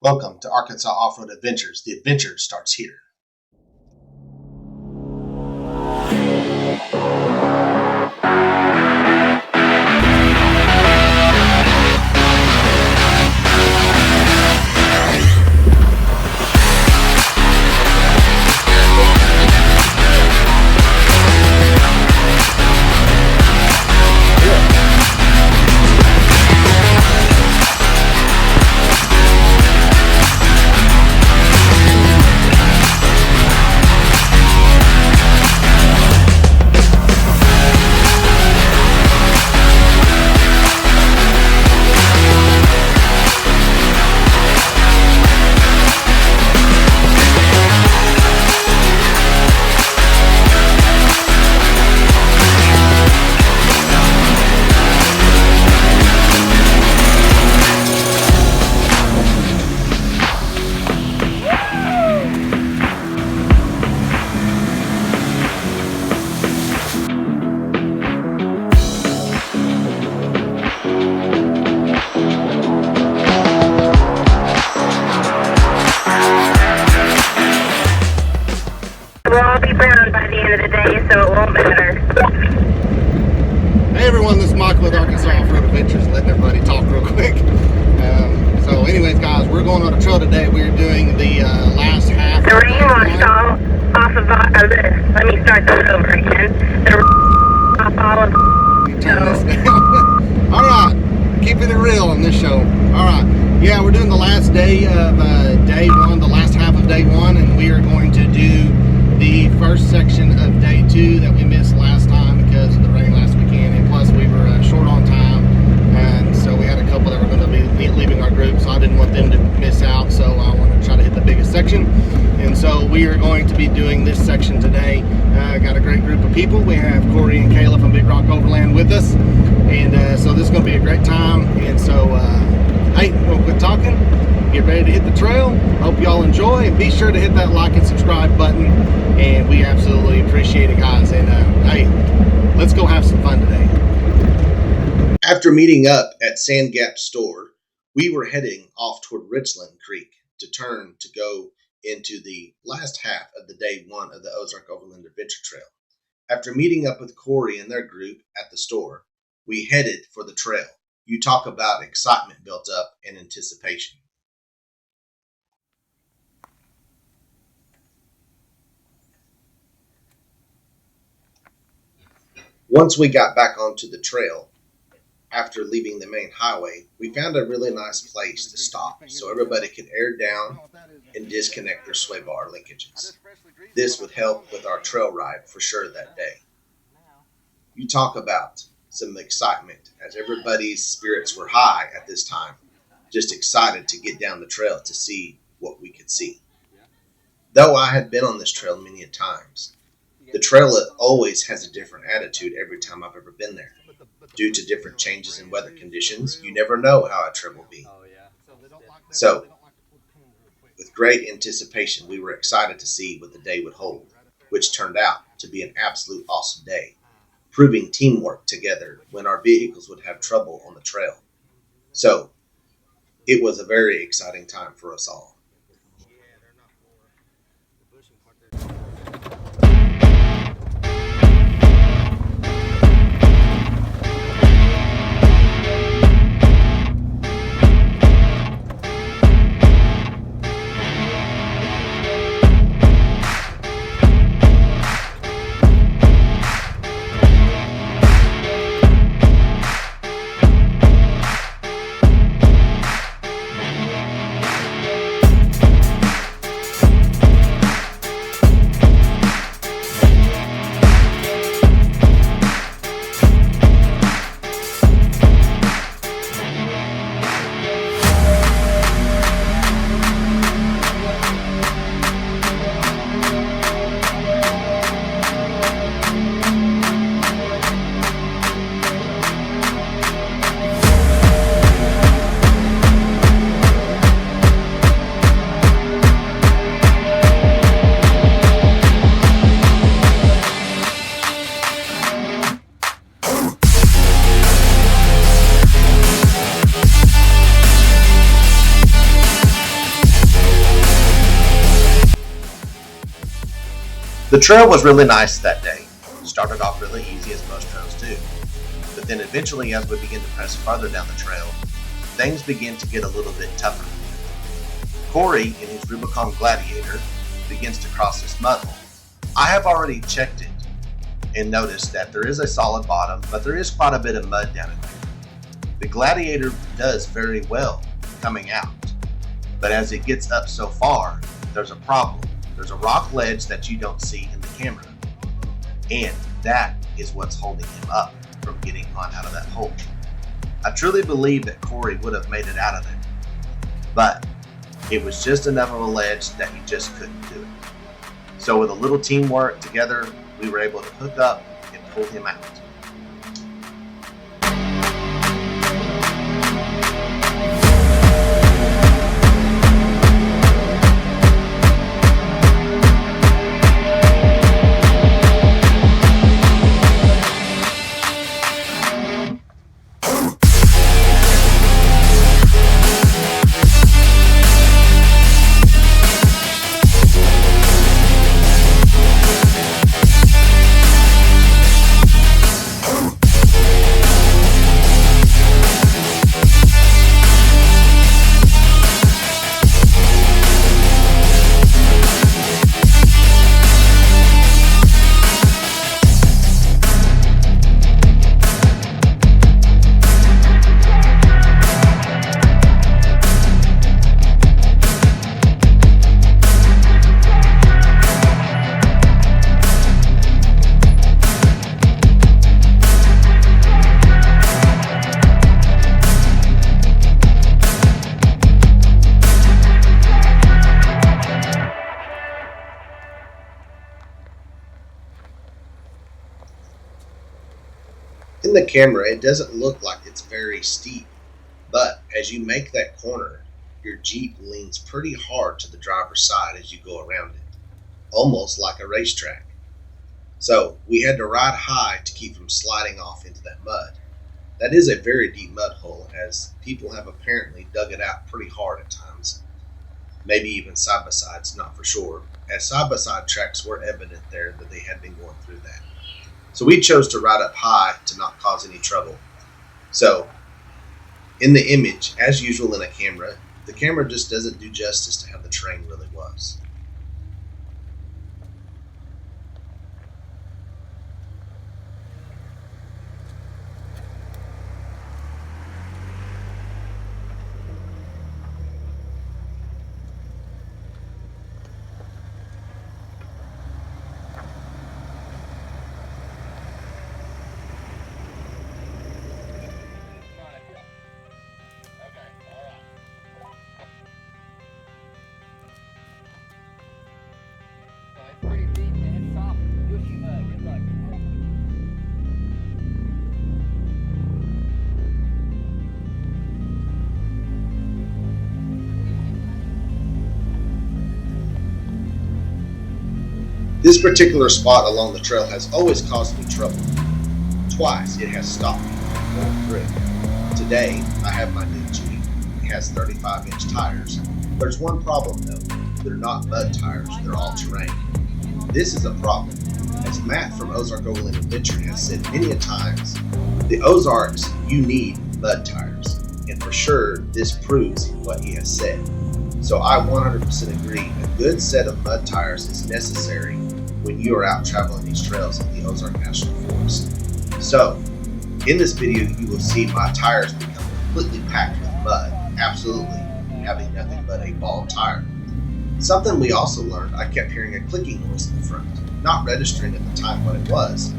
Welcome to Arkansas Off-Road Adventures. The adventure starts here. We'll all be brown by the end of the day, so it won't matter. Hey everyone, this is Michael with Arkansas Off-Road Adventures, letting everybody talk real quick. So anyways guys, we're going on a trail today. We're doing the last half. The rain washed off of this. Let me start that over again. The rain off all of Turn this down. Alright, keeping it real on this show. Alright, yeah, we're doing the last day of day one, the last half of day one, and we are going to do the first section of day two that we missed last time because of the rain last weekend, and plus we were short on time, and so we had a couple that were going to be leaving our group, so I didn't want them to miss out, so I want to try to hit the biggest section. And so we are going to be doing this section today. Got a great group of people. We have Corey and Kayla from Big Rock Overland with us, and so this is going to be a great time. And so hey, we'll quit talking, get ready to hit the trail. Hope y'all enjoy, and be sure to hit that like and subscribe button, and we absolutely appreciate it, guys. And hey, let's go have some fun today. After meeting up at Sand Gap Store, we were heading off toward Richland Creek to turn to go into the last half of the day one of the Ozark Overland Adventure Trail. After meeting up with Corey and their group at the store, we headed for the trail. You talk about excitement built up and anticipation. Once we got back onto the trail, after leaving the main highway, we found a really nice place to stop so everybody could air down and disconnect their sway bar linkages. This would help with our trail ride for sure that day. You talk about some excitement as everybody's spirits were high at this time, just excited to get down the trail to see what we could see. Though I had been on this trail many a times, the trail always has a different attitude every time I've ever been there. Due to different changes in weather conditions, you never know how a trip will be. So, with great anticipation, we were excited to see what the day would hold, which turned out to be an absolute awesome day, proving teamwork together when our vehicles would have trouble on the trail. So, it was a very exciting time for us all. The trail was really nice that day. It started off really easy, as most trails do. But then eventually, as we begin to press farther down the trail, things begin to get a little bit tougher. Corey, in his Rubicon Gladiator, begins to cross this mud hole. I have already checked it and noticed that there is a solid bottom, but there is quite a bit of mud down in there. The Gladiator does very well coming out, but as it gets up so far, there's a problem. There's a rock ledge that you don't see in the camera, and that is what's holding him up from getting on out of that hole. I truly believe that Corey would have made it out of there, but it was just enough of a ledge that he just couldn't do it. So with a little teamwork together, we were able to hook up and pull him out. In the camera, it doesn't look like it's very steep, but as you make that corner, your Jeep leans pretty hard to the driver's side as you go around it, almost like a racetrack. So we had to ride high to keep from sliding off into that mud. That is a very deep mud hole, as people have apparently dug it out pretty hard at times. Maybe even side-by-sides, not for sure, as side-by-side tracks were evident there that they had been going through that. So we chose to ride up high to not cause any trouble. So, in the image, as usual in a camera, the camera just doesn't do justice to how the terrain really was. This particular spot along the trail has always caused me trouble. Twice it has stopped me from going through. Today, I have my new Jeep. It has 35-inch tires. There's one problem though. They're not mud tires, they're all terrain. This is a problem. As Matt from Ozarks Overland Adventure has said many a times, the Ozarks, you need mud tires. And for sure, this proves what he has said. So I 100% agree, a good set of mud tires is necessary when you are out traveling these trails in the Ozark National Forest. So, in this video you will see my tires become completely packed with mud, absolutely having nothing but a bald tire. Something we also learned, I kept hearing a clicking noise in the front, not registering at the time what it was.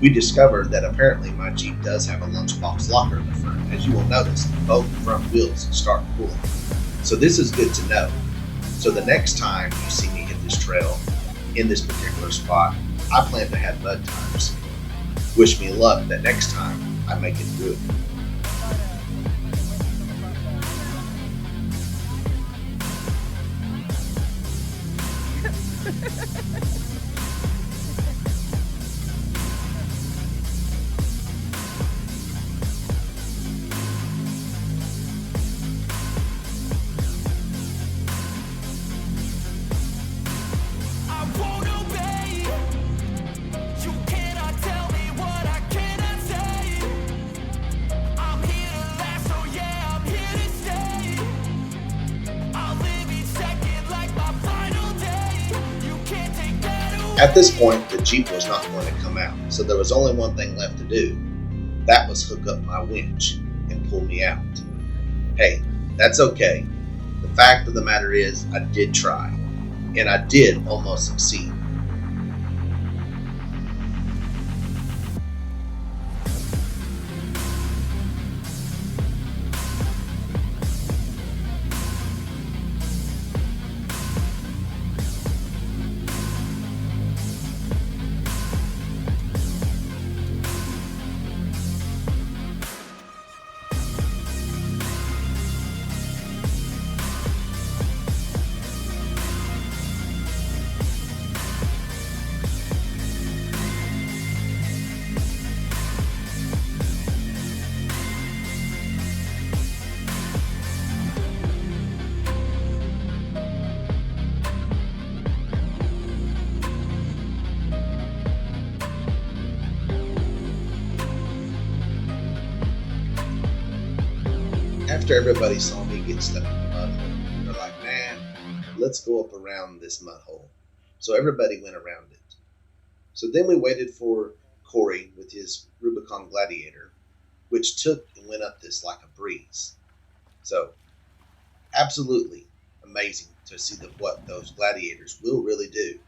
We discovered that apparently my Jeep does have a lunchbox locker in the front. As you will notice, both front wheels start pulling. So this is good to know. So the next time you see me hit this trail, in this particular spot, I plan to have mud tires. Wish me luck that next time I make it through. At this point, the Jeep was not going to come out, so there was only one thing left to do. That was hook up my winch and pull me out. Hey, that's okay. The fact of the matter is, I did try, and I did almost succeed. After everybody saw me get stuck in the mud hole, they're like, man, let's go up around this mud hole. So everybody went around it. So then we waited for Corey with his Rubicon Gladiator, which took and went up this like a breeze. So absolutely amazing to see what those gladiators will really do.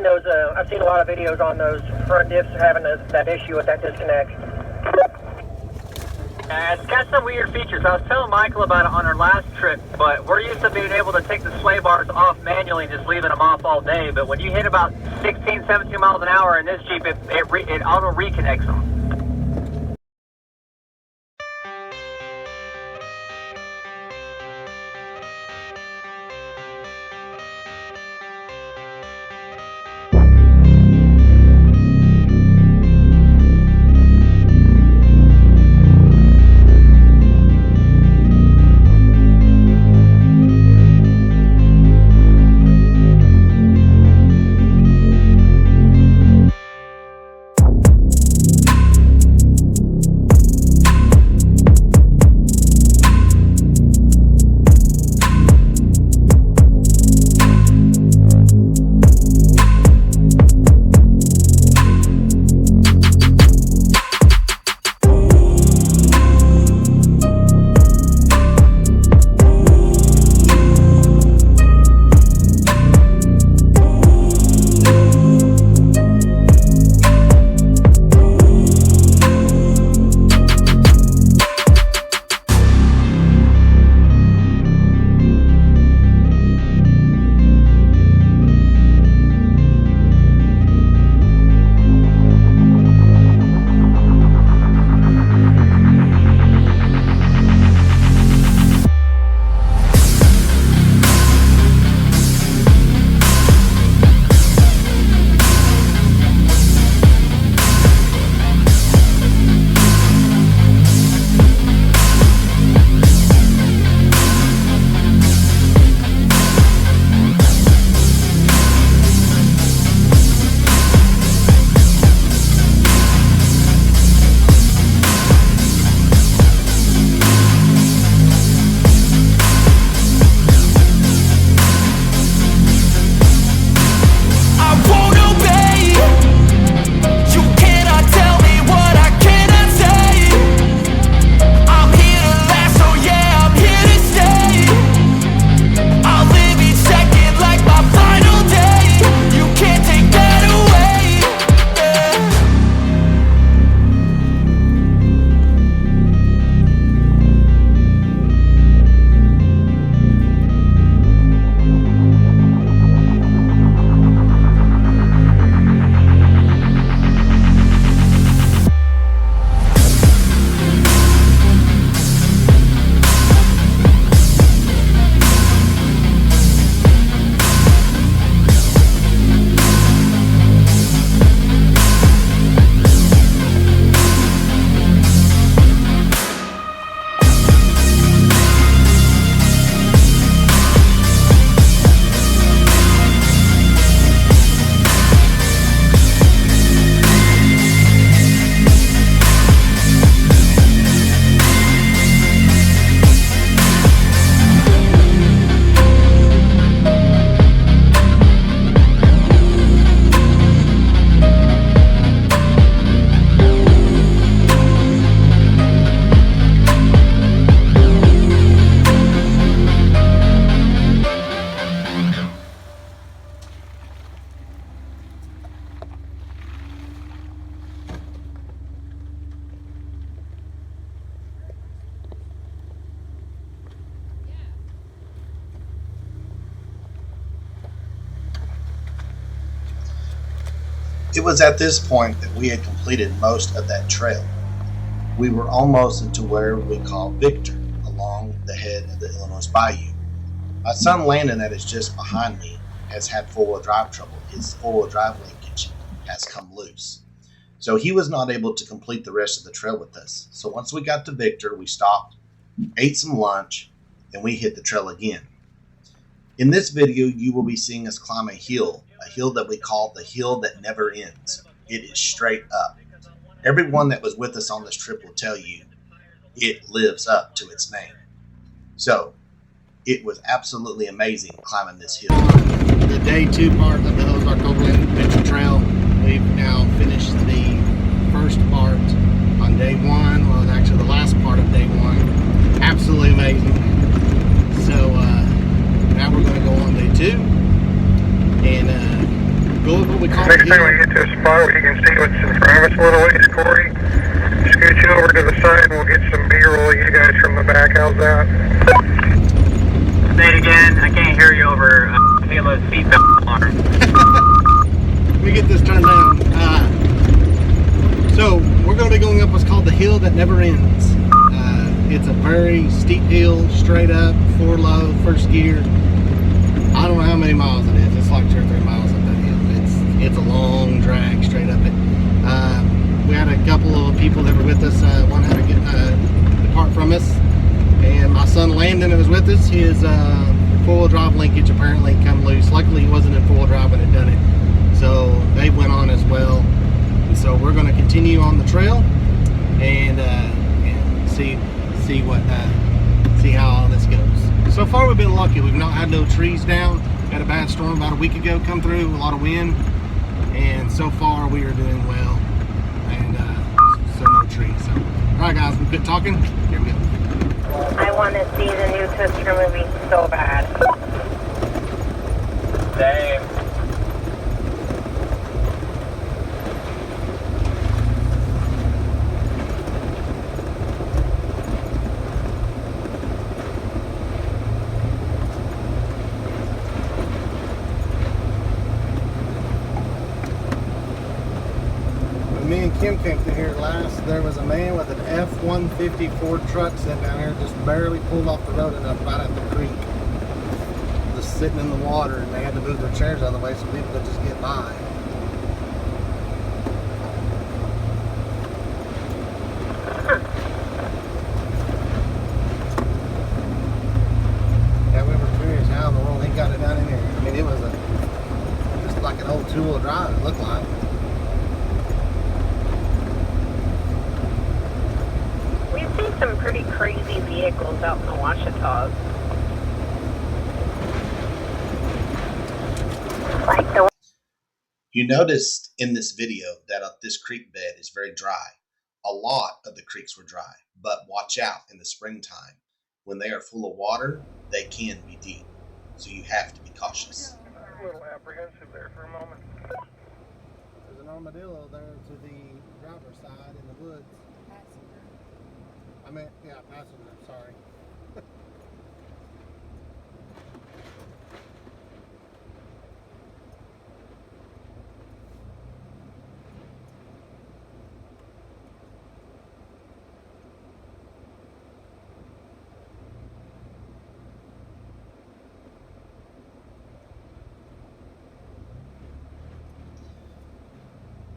those. I've seen a lot of videos on those front diffs having that issue with that disconnect. It's got some weird features. I was telling Michael about it on our last trip, but we're used to being able to take the sway bars off manually and just leaving them off all day. But when you hit about 16, 17 miles an hour in this Jeep, it auto reconnects them. It was at this point that we had completed most of that trail. We were almost into where we call Victor, along the head of the Illinois Bayou. My son Landon, that is just behind me, has had four-wheel drive trouble. His four-wheel drive linkage has come loose. So he was not able to complete the rest of the trail with us. So once we got to Victor, we stopped, ate some lunch, and we hit the trail again. In this video, you will be seeing us climb a hill that we call the hill that never ends. It is straight up. Everyone that was with us on this trip will tell you it lives up to its name. So it was absolutely amazing climbing this hill. The day 2 part of the Ozarks Adventure Trail, we've now finished the first part on day 1. Well, actually the last part of day 1. Absolutely amazing. So now we're going to go on day 2 and go over the Next time we hill. get to a spot where you can see what's in front of us a little ways, Corey, scoot you over to the side and we'll get some B-roll of you guys from the back. How's that? Say it again. I can't hear you over Halo's seatbelt alarm. Let me get this turned down. So we're going to be going up what's called the hill that never ends. It's a very steep hill, straight up, 4 low, first gear. I don't know how many miles it is. It's like 2 or 3 miles up that hill. It's a long drag straight up it. We had a couple of people that were with us. One had to depart from us, and my son Landon that was with us, his 4-wheel drive linkage apparently come loose. Luckily he wasn't in 4-wheel drive when it done it, so they went on as well. And so we're going to continue on the trail and see how all this goes. So far we've been lucky. We've not had no trees down. We had a bad storm about a week ago come through, a lot of wind, and so far we are doing well, and so no trees. So all right guys, we quit talking, here we go. I want to see the new Twister movie so bad. Same. When me and Kim came through here last, there was a man with an F-150 Ford truck sitting down here, just barely pulled off the road enough right at the creek, just sitting in the water, and they had to move their chairs out of the way so people could just get by. Yeah, we were curious how in the world he got it down in here. I mean, it was just like an old 2-wheel drive, it looked like. We've seen some pretty crazy vehicles out in the Ouachita. Like the You noticed in this video that this creek bed is very dry. A lot of the creeks were dry, but watch out in the springtime. When they are full of water, they can be deep, so you have to be cautious. A little apprehensive there for a moment. There's an armadillo there to the driver's side in the woods. I meant, yeah, passenger, sorry.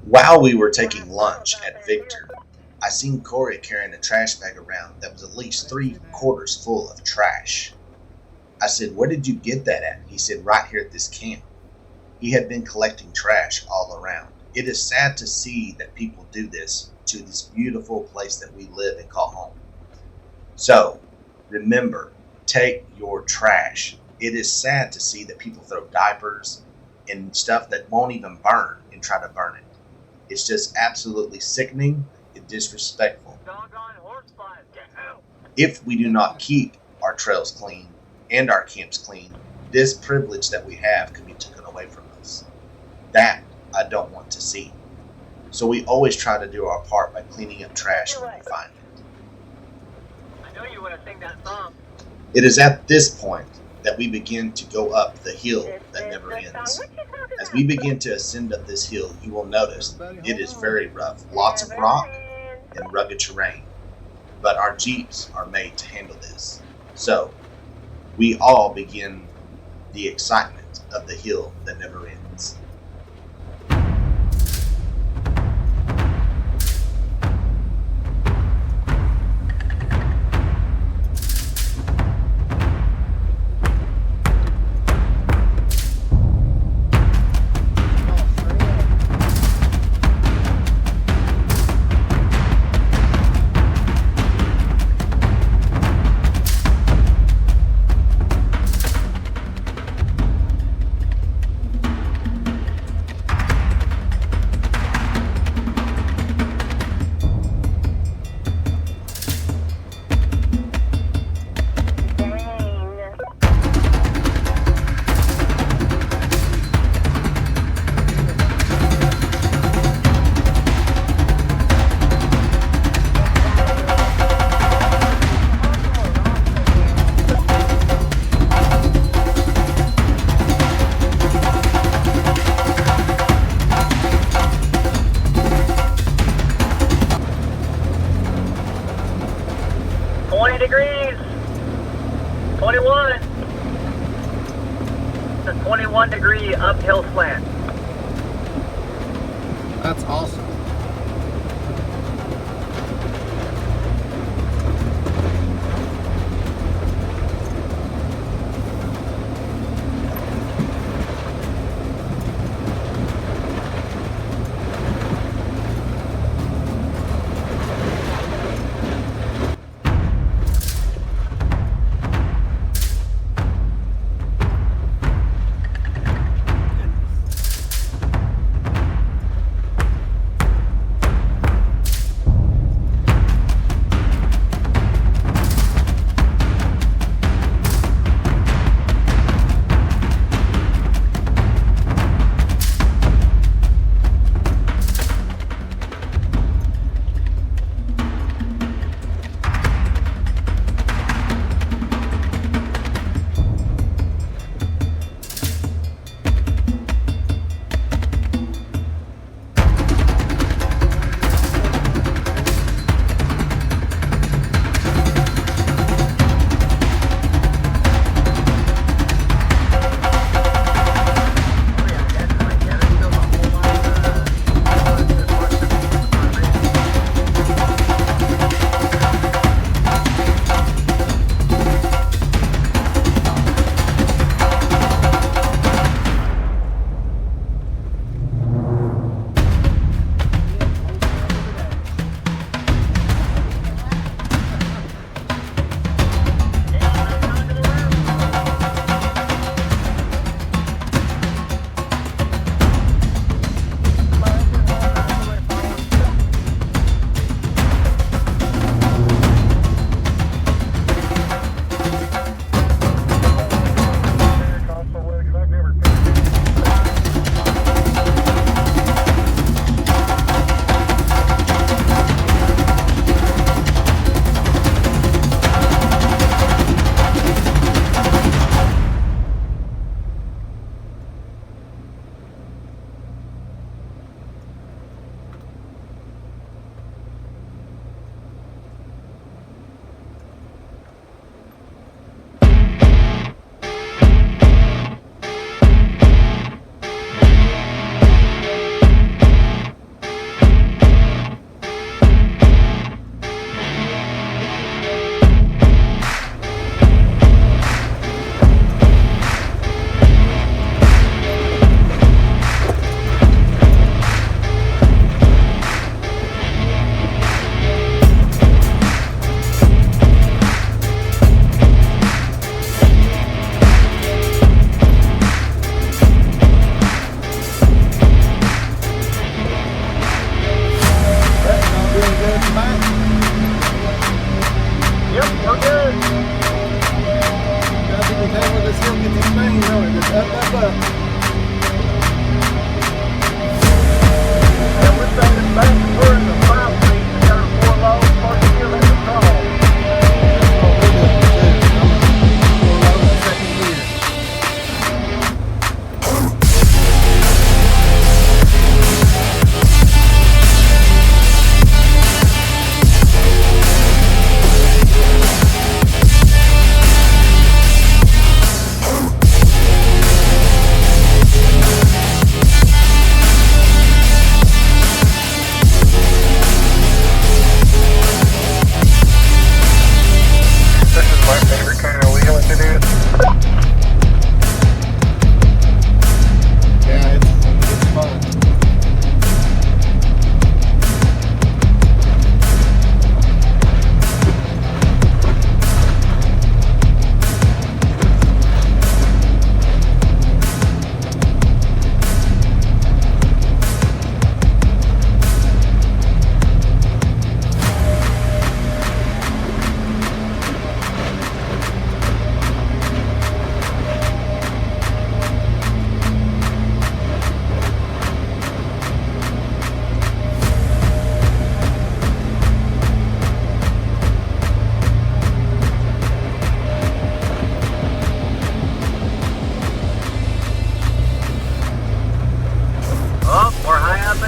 While we were taking lunch at Victor, I seen Corey carrying a trash bag around that was at least 3/4 full of trash. I said, "Where did you get that at?" He said, "Right here at this camp." He had been collecting trash all around. It is sad to see that people do this to this beautiful place that we live and call home. So, remember, take your trash. It is sad to see that people throw diapers and stuff that won't even burn and try to burn it. It's just absolutely sickening and disrespectful. Doggone horse flies, get out! If we do not keep our trails clean and our camps clean, this privilege that we have can be taken away from us. That I don't want to see. So we always try to do our part by cleaning up trash when we find it. I know you want to sing that song. It is at this point that we begin to go up the hill that never ends. As we begin to ascend up this hill, you will notice it is very rough, lots of rock and rugged terrain. But our Jeeps are made to handle this. So we all begin the excitement of the hill that never ends. degrees. 21. It's a 21-degree uphill slant. That's awesome.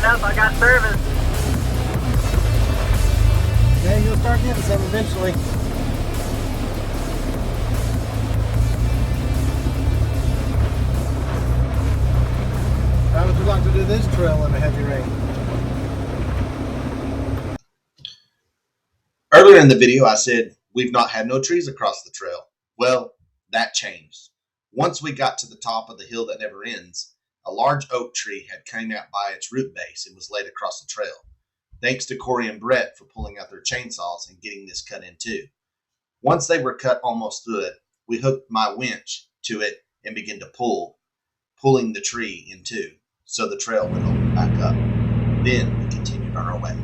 up. I got service. Yeah, you'll start getting some eventually. trail in a heavy rain. Earlier in the video, I said we've not had no trees across the trail. Well, that changed. Once we got to the top of the hill that never ends, a large oak tree had came out by its root base and was laid across the trail. Thanks to Corey and Brett for pulling out their chainsaws and getting this cut in two. Once they were cut almost through it, we hooked my winch to it and began to pulling the tree in two, so the trail would open back up. Then we continued on our way.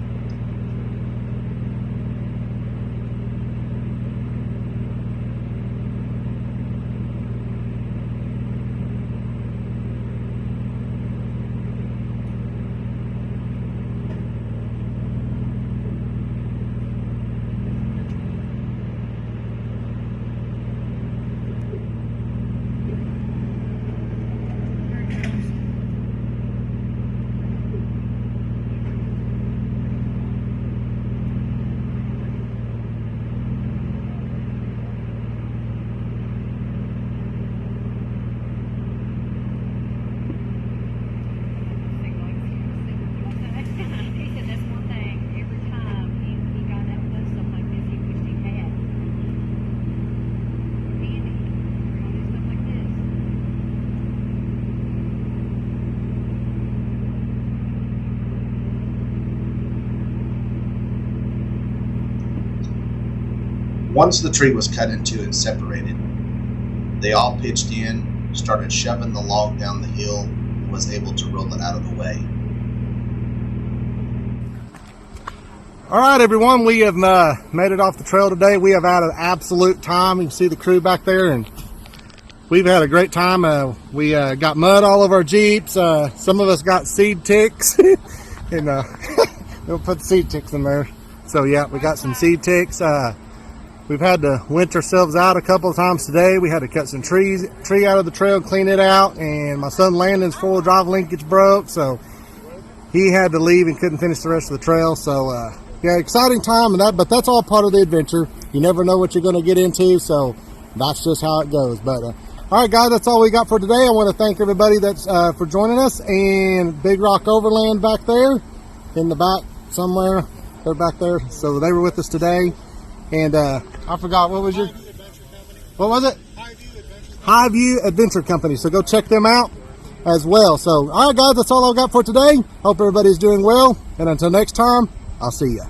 Once the tree was cut in two and separated, they all pitched in, started shoving the log down the hill, and was able to roll it out of the way. All right, everyone, we have made it off the trail today. We have had an absolute time. You can see the crew back there, and we've had a great time. We got mud all over our Jeeps. Some of us got seed ticks, and we'll put seed ticks in there. So yeah, we got some seed ticks. We've had to winch ourselves out a couple of times today. We had to cut some tree out of the trail, clean it out, and my son Landon's four-wheel drive linkage broke, so he had to leave and couldn't finish the rest of the trail. So yeah, exciting time, but that's all part of the adventure. You never know what you're going to get into, so that's just how it goes. But all right, guys, that's all we got for today. I want to thank everybody that's for joining us, and Big Rock Overland back there in the back somewhere. They're back there, so they were with us today. And I forgot, what was it? Highview Adventure Company. So go check them out as well. So, all right, guys, that's all I've got for today. Hope everybody's doing well. And until next time, I'll see ya.